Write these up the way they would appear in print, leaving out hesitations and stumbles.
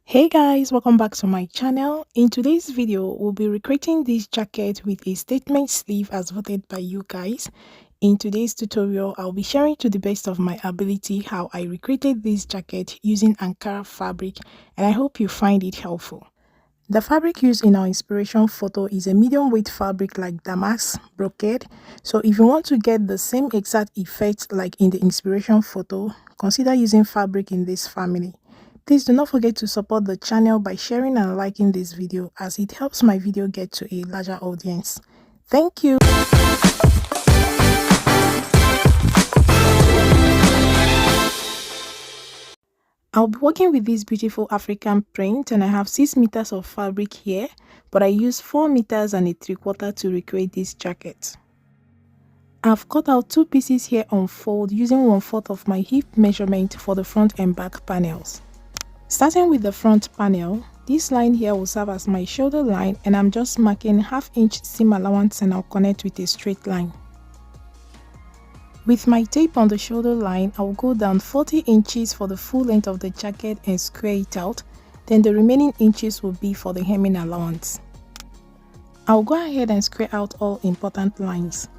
Hey guys, welcome back to my channel. In today's video, we'll be recreating this jacket with a statement sleeve as voted by you guys. In today's tutorial, I'll be sharing to the best of my ability how I recreated this jacket using Ankara fabric, and I hope you find it helpful. The fabric used in our inspiration photo is a medium weight fabric like damask brocade. So if you want to get the same exact effect like in the inspiration photo, consider using fabric in this family. Please do not forget to support the channel by sharing and liking this video as it helps my video get to a larger audience. Thank you. I'll be working with this beautiful African print and I have 6 meters of fabric here, but I used 4 meters and a 3/4 to recreate this jacket. I've cut out 2 pieces here on fold using 1/4 of my hip measurement for the front and back panels. Starting with the front panel, this line here will serve as my shoulder line and I'm just marking 1/2 inch seam allowance and I'll connect with a straight line. With my tape on the shoulder line, I'll go down 40 inches for the full length of the jacket and square it out, then the remaining inches will be for the hemming allowance. I'll go ahead and square out all important lines.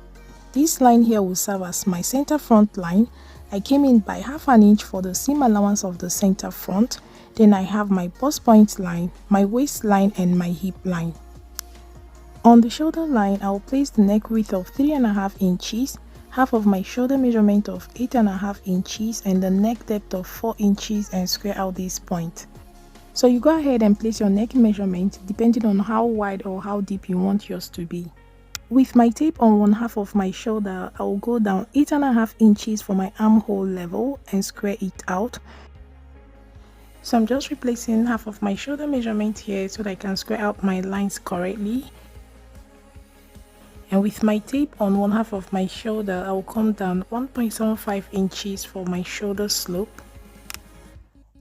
This line here will serve as my center front line. I came in by 1/2 inch for the seam allowance of the center front, then I have my bust point line, my waist line and my hip line. On the shoulder line, I'll place the neck width of 3.5 inches, half of my shoulder measurement of 8.5 inches and the neck depth of 4 inches and square out this point. So you go ahead and place your neck measurement depending on how wide or how deep you want yours to be. With my tape on 1/2 of my shoulder, I will go down 8.5 inches for my armhole level and square it out. So I'm just replacing half of my shoulder measurement here so that I can square out my lines correctly. And with my tape on 1/2 of my shoulder, I will come down 1.75 inches for my shoulder slope.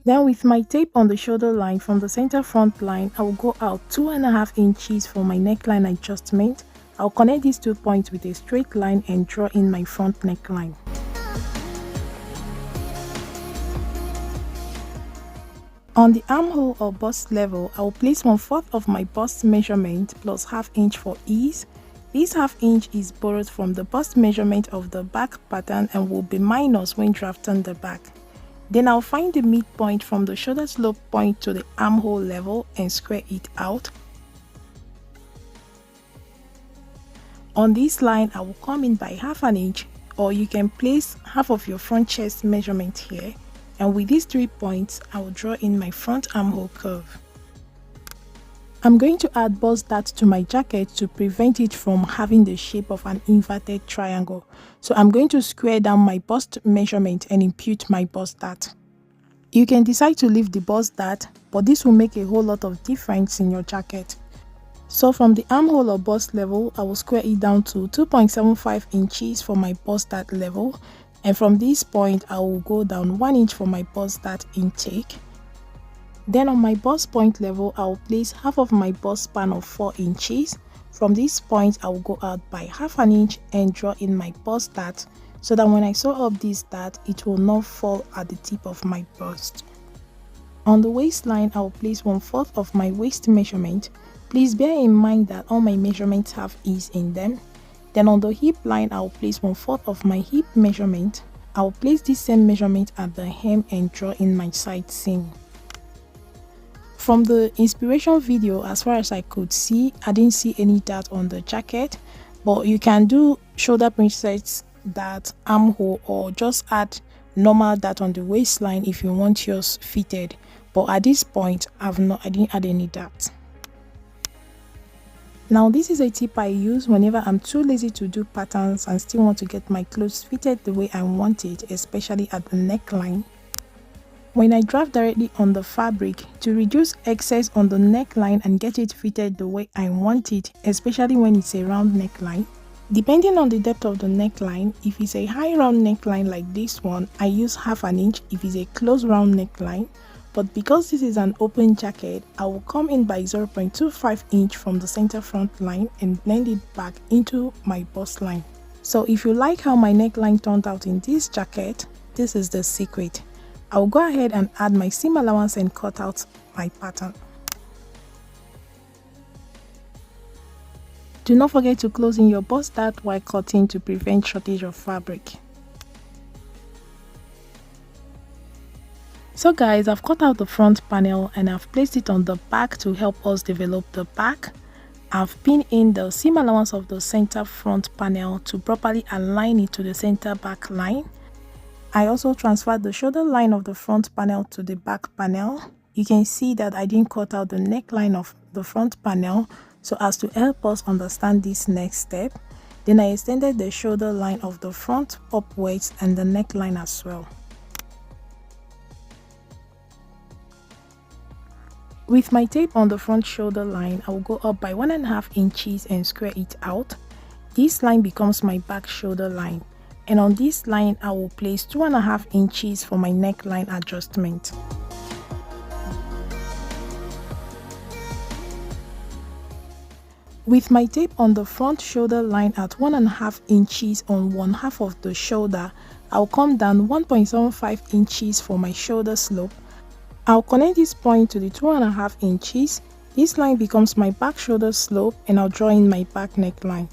Then with my tape on the shoulder line from the center front line, I will go out 2.5 inches for my neckline adjustment. I'll connect these 2 points with a straight line and draw in my front neckline. On the armhole or bust level, I will place 1/4 of my bust measurement plus 1/2 inch for ease. This 1/2 inch is borrowed from the bust measurement of the back pattern and will be minus when drafting the back. Then I'll find the midpoint from the shoulder slope point to the armhole level and square it out. On this line, I will come in by 1/2 inch, or you can place half of your front chest measurement here, and with these 3 points, I will draw in my front armhole curve. I'm going to add bust dart to my jacket to prevent it from having the shape of an inverted triangle. So I'm going to square down my bust measurement and impute my bust dart. You can decide to leave the bust dart, but this will make a whole lot of difference in your jacket. So from the armhole or bust level, I will square it down to 2.75 inches for my bust dart level. And from this point, I will go down 1 inch for my bust dart intake. Then on my bust point level, I will place half of my bust span of 4 inches. From this point, I will go out by 1/2 inch and draw in my bust dart so that when I sew up this dart, it will not fall at the tip of my bust. On the waistline, I will place 1/4 of my waist measurement. Please bear in mind that all my measurements have ease in them. Then on the hip line, I will place 1/4 of my hip measurement. I will place this same measurement at the hem and draw in my side seam. From the inspiration video, as far as I could see, I didn't see any dart on the jacket, but you can do shoulder princess dart, armhole, or just add normal dart on the waistline if you want yours fitted. But at this point, I didn't add any dart. Now this is a tip I use whenever I'm too lazy to do patterns and still want to get my clothes fitted the way I want it, especially at the neckline. When I draft directly on the fabric to reduce excess on the neckline and get it fitted the way I want it, especially when it's a round neckline. Depending on the depth of the neckline, if it's a high round neckline like this one, I use 1/2 inch if it's a close round neckline. But because this is an open jacket, I will come in by 0.25 inch from the center front line and blend it back into my bust line. So if you like how my neckline turned out in this jacket, this is the secret. I'll go ahead and add my seam allowance and cut out my pattern. Do not forget to close in your bust dart while cutting to prevent shortage of fabric. So guys, I've cut out the front panel and I've placed it on the back to help us develop the back. I've pinned in the seam allowance of the center front panel to properly align it to the center back line. I also transferred the shoulder line of the front panel to the back panel. You can see that I didn't cut out the neckline of the front panel so as to help us understand this next step. Then I extended the shoulder line of the front upwards and the neckline as well. With my tape on the front shoulder line, I will go up by 1.5 inches and square it out. This line becomes my back shoulder line, and on this line I will place 2.5 inches for my neckline adjustment. With my tape on the front shoulder line at 1.5 inches on one half of the shoulder, I'll come down 1.75 inches for my shoulder slope. I'll connect this point to the 2.5 inches. This line becomes my back shoulder slope and I'll draw in my back neckline.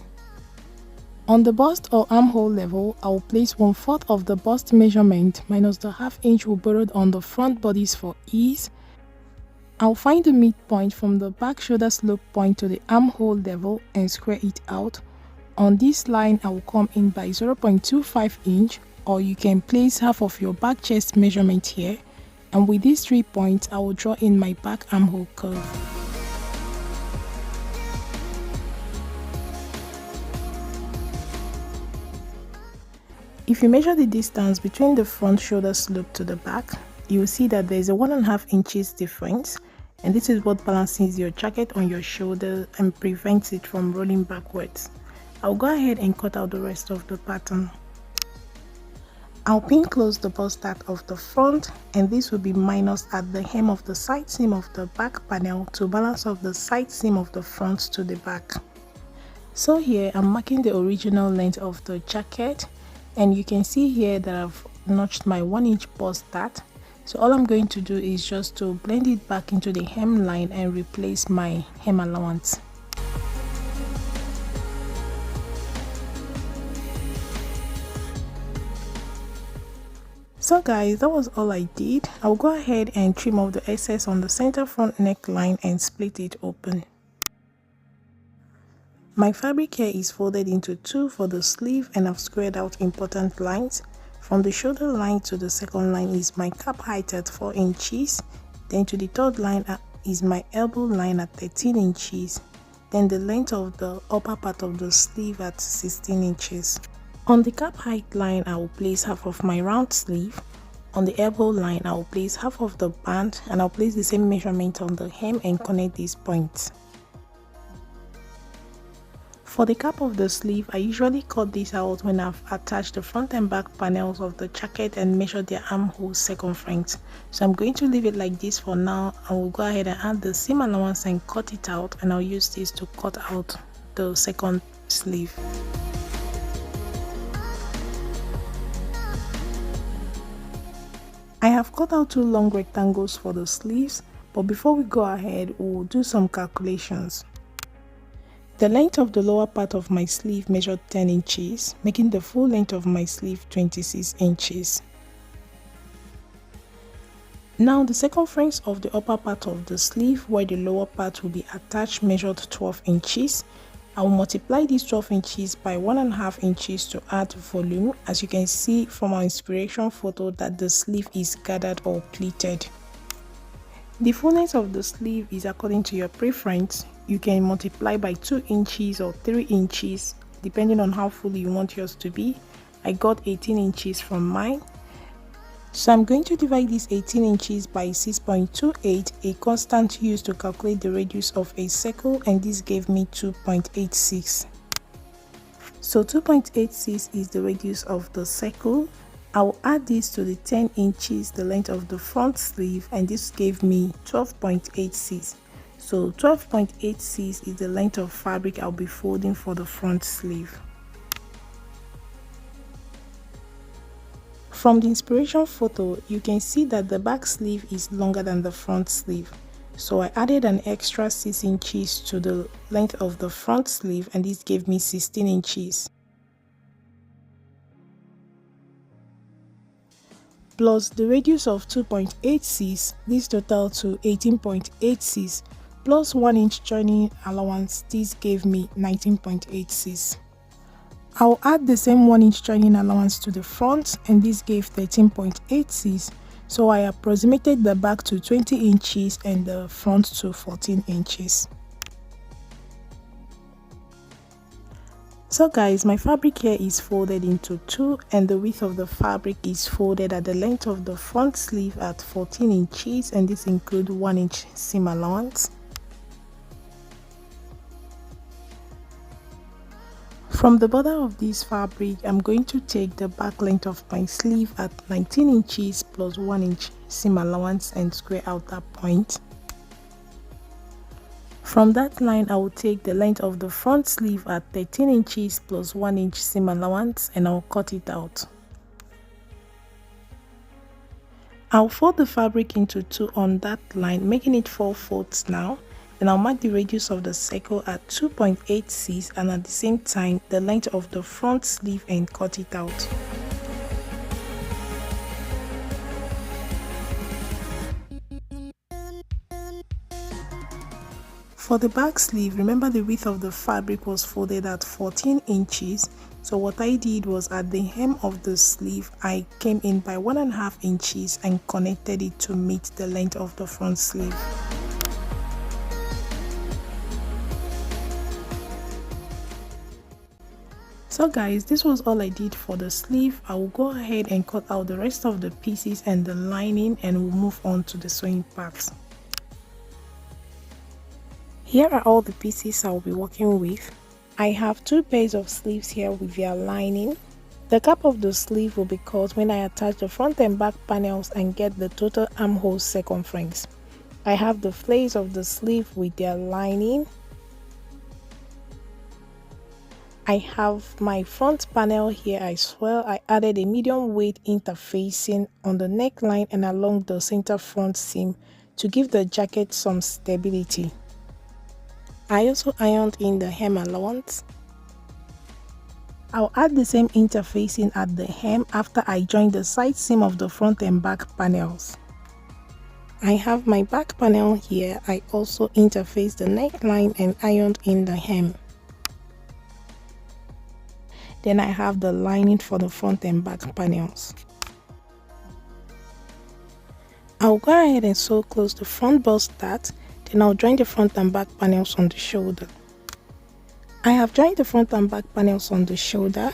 On the bust or armhole level, I will place 1/4 of the bust measurement minus the 1/2 inch we borrowed on the front bodice for ease. I'll find the midpoint from the back shoulder slope point to the armhole level and square it out. On this line, I will come in by 0.25 inch, or you can place half of your back chest measurement here. And with these 3 points, I will draw in my back armhole curve. If you measure the distance between the front shoulder slope to the back, you will see that there is a 1.5 inches difference, and this is what balances your jacket on your shoulder and prevents it from rolling backwards. I'll go ahead and cut out the rest of the pattern. I'll pin close the bust dart of the front, and this will be minus at the hem of the side seam of the back panel to balance off the side seam of the front to the back. So here I'm marking the original length of the jacket, and you can see here that I've notched my 1 inch bust dart. So all I'm going to do is just to blend it back into the hem line and replace my hem allowance. So guys, that was all I did. I'll go ahead and trim off the excess on the center front neckline and split it open. My fabric here is folded into 2 for the sleeve, and I've squared out important lines. From the shoulder line to the second line is my cap height at 4 inches. Then to the third line is my elbow line at 13 inches. Then the length of the upper part of the sleeve at 16 inches. On the cap height line, I will place half of my round sleeve. On the elbow line, I will place half of the band, and I'll place the same measurement on the hem and connect these points. For the cap of the sleeve, I usually cut this out when I've attached the front and back panels of the jacket and measured their armhole circumference. So I'm going to leave it like this for now. I will go ahead and add the seam allowance and cut it out, and I'll use this to cut out the second sleeve. I have cut out 2 long rectangles for the sleeves, but before we go ahead, we'll do some calculations. The length of the lower part of my sleeve measured 10 inches, making the full length of my sleeve 26 inches. Now the circumference of the upper part of the sleeve, where the lower part will be attached, measured 12 inches. I will multiply these 12 inches by 1.5 inches to add volume, as you can see from our inspiration photo that the sleeve is gathered or pleated. The fullness of the sleeve is according to your preference. You can multiply by 2 inches or 3 inches depending on how full you want yours to be. I got 18 inches from mine. So I'm going to divide this 18 inches by 6.28, a constant used to calculate the radius of a circle, and this gave me 2.86. So 2.86 is the radius of the circle. I will add this to the 10 inches, the length of the front sleeve, and this gave me 12.86. So 12.86 is the length of fabric I'll be folding for the front sleeve. From the inspiration photo, you can see that the back sleeve is longer than the front sleeve. So I added an extra 6 inches to the length of the front sleeve, and this gave me 16 inches. Plus the radius of 2.86, this total to 18.86, plus 1 inch joining allowance, this gave me 19.86. I'll add the same 1 inch joining allowance to the front, and this gave 13.86. So I approximated the back to 20 inches and the front to 14 inches. So guys, my fabric here is folded into two, and the width of the fabric is folded at the length of the front sleeve at 14 inches, and this includes 1 inch seam allowance. From the border of this fabric, I'm going to take the back length of my sleeve at 19 inches plus 1 inch seam allowance and square out that point. From that line, I will take the length of the front sleeve at 13 inches plus 1 inch seam allowance, and I'll cut it out. I'll fold the fabric into two on that line, making it 4 folds now. Then I'll mark the radius of the circle at 2.86, and at the same time the length of the front sleeve, and cut it out. For the back sleeve, remember the width of the fabric was folded at 14 inches. So what I did was, at the hem of the sleeve, I came in by 1.5 inches and connected it to meet the length of the front sleeve. So guys, this was all I did for the sleeve. I will go ahead and cut out the rest of the pieces and the lining, and we'll move on to the sewing parts. Here are all the pieces I'll be working with. I have 2 pairs of sleeves here with their lining. The cap of the sleeve will be cut when I attach the front and back panels and get the total armhole circumference. I have the flares of the sleeve with their lining. I have my front panel here as well. I added a medium weight interfacing on the neckline and along the center front seam to give the jacket some stability. I also ironed in the hem allowance. I'll add the same interfacing at the hem after I join the side seam of the front and back panels. I have my back panel here. I also interfaced the neckline and ironed in the hem. Then I have the lining for the front and back panels. I'll go ahead and sew close the front bust start, then I'll join the front and back panels on the shoulder. I have joined the front and back panels on the shoulder.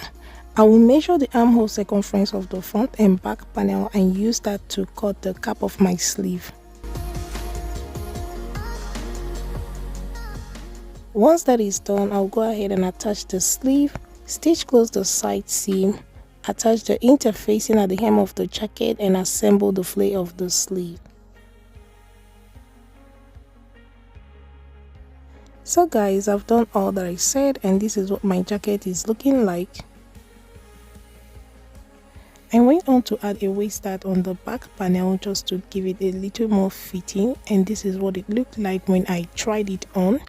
I will measure the armhole circumference of the front and back panel and use that to cut the cap of my sleeve. Once that is done, I'll go ahead and attach the sleeve, stitch close the side seam, attach the interfacing at the hem of the jacket, and assemble the flare of the sleeve. So guys, I've done all that I said, and this is what my jacket is looking like. I went on to add a waist dart on the back panel just to give it a little more fitting, and this is what it looked like when I tried it on.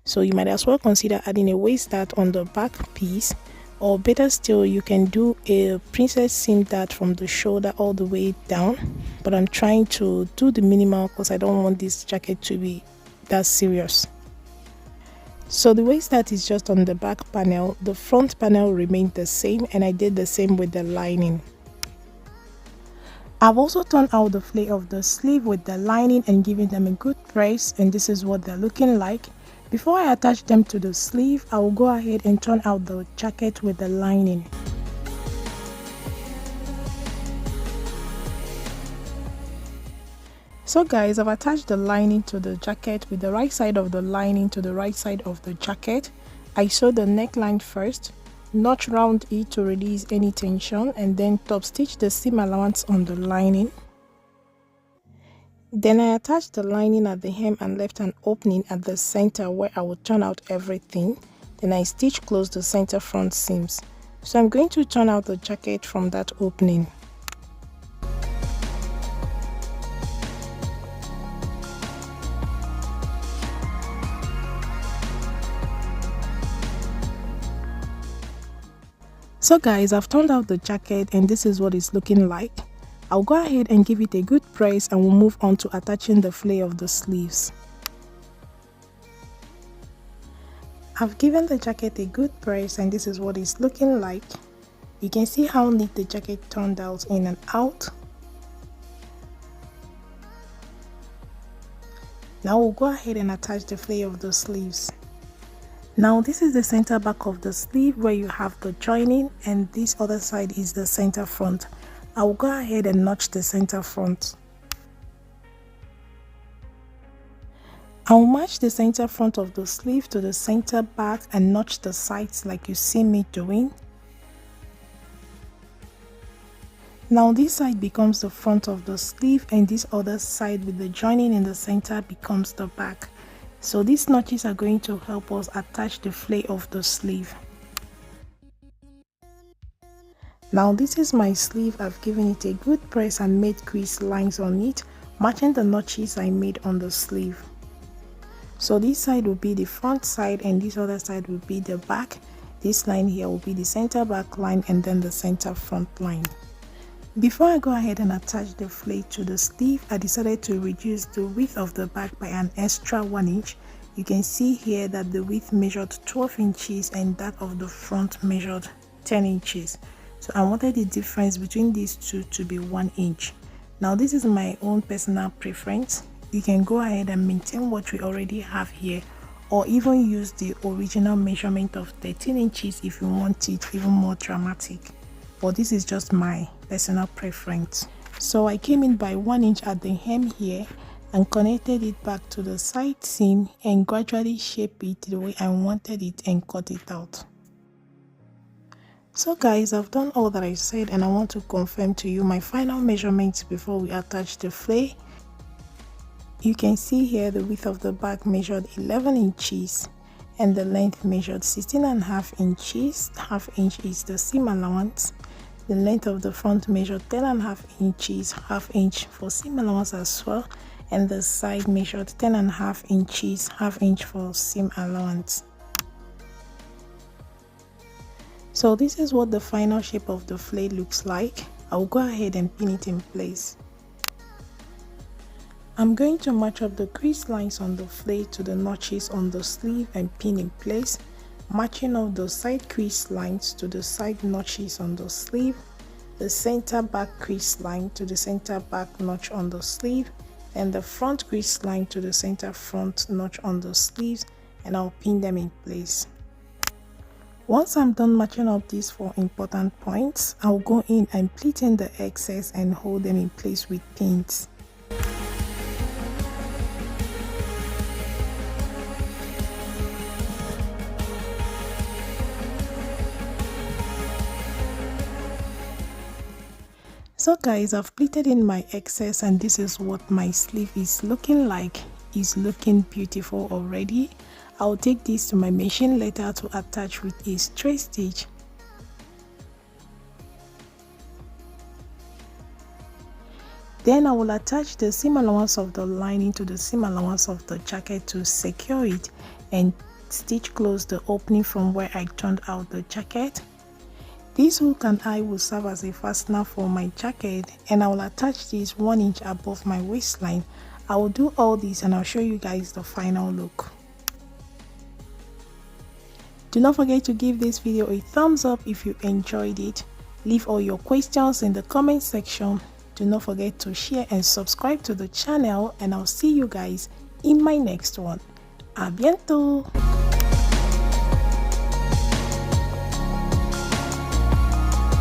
So you might as well consider adding a waist dart on the back piece, or better still, you can do a princess seam dart from the shoulder all the way down, but I'm trying to do the minimal because I don't want this jacket to be that serious. So the waist dart is just on the back panel. The front panel remained the same, and I did the same with the lining. I've also turned out the flare of the sleeve with the lining and given them a good press, and this is what they're looking like. Before I attach them to the sleeve, I will go ahead and turn out the jacket with the lining. So guys, I've attached the lining to the jacket with the right side of the lining to the right side of the jacket. I sewed the neckline first, notch round it to release any tension, and then top stitch the seam allowance on the lining. Then I attached the lining at the hem and left an opening at the center where I will turn out everything. Then I stitch close the center front seams. So I'm going to turn out the jacket from that opening. So guys, I've turned out the jacket and this is what it's looking like. I'll go ahead and give it a good press and we'll move on to attaching the flare of the sleeves. I've given the jacket a good press and this is what it's looking like. You can see how neat the jacket turned out in and out. Now we'll go ahead and attach the flare of the sleeves. Now this is the center back of the sleeve where you have the joining, and this other side is the center front. I will go ahead and notch the center front. I will match the center front of the sleeve to the center back and notch the sides like you see me doing. Now this side becomes the front of the sleeve and this other side with the joining in the center becomes the back. So these notches are going to help us attach the flare of the sleeve. Now this is my sleeve. I've given it a good press and made crease lines on it, matching the notches I made on the sleeve. So this side will be the front side and this other side will be the back. This line here will be the center back line and then the center front line. Before I go ahead and attach the flare to the sleeve, I decided to reduce the width of the back by an extra 1 inch. You can see here that the width measured 12 inches and that of the front measured 10 inches. So I wanted the difference between these two to be 1 inch. Now this is my own personal preference. You can go ahead and maintain what we already have here, or even use the original measurement of 13 inches if you want it even more dramatic. But this is just my personal preference. So I came in by 1 inch at the hem here and connected it back to the side seam and gradually shape it the way I wanted it and cut it out. So guys, I've done all that I said and I want to confirm to you my final measurements before we attach the flare. You can see here the width of the back measured 11 inches and the length measured 16.5 inches. Half inch is the seam allowance. The length of the front measured 10.5 inches, half inch for seam allowance as well, and the side measured 10.5 inches, half inch for seam allowance. So this is what the final shape of the flare looks like. I'll go ahead and pin it in place. I'm going to match up the crease lines on the flare to the notches on the sleeve and pin in place, matching up the side crease lines to the side notches on the sleeve, the center back crease line to the center back notch on the sleeve, and the front crease line to the center front notch on the sleeves, and I'll pin them in place. Once I'm done matching up these 4 important points, I'll go in and pleat in the excess and hold them in place with pins. So guys, I've pleated in my excess and this is what my sleeve is looking like. It's looking beautiful already. I'll take this to my machine later to attach with a straight stitch. Then I will attach the seam allowance of the lining to the seam allowance of the jacket to secure it and stitch close the opening from where I turned out the jacket. This hook and eye will serve as a fastener for my jacket, and I will attach this 1 inch above my waistline. I will do all this and I'll show you guys the final look. Do not forget to give this video a thumbs up if you enjoyed it. Leave all your questions in the comment section. Do not forget to share and subscribe to the channel, and I'll see you guys in my next one. A bientôt!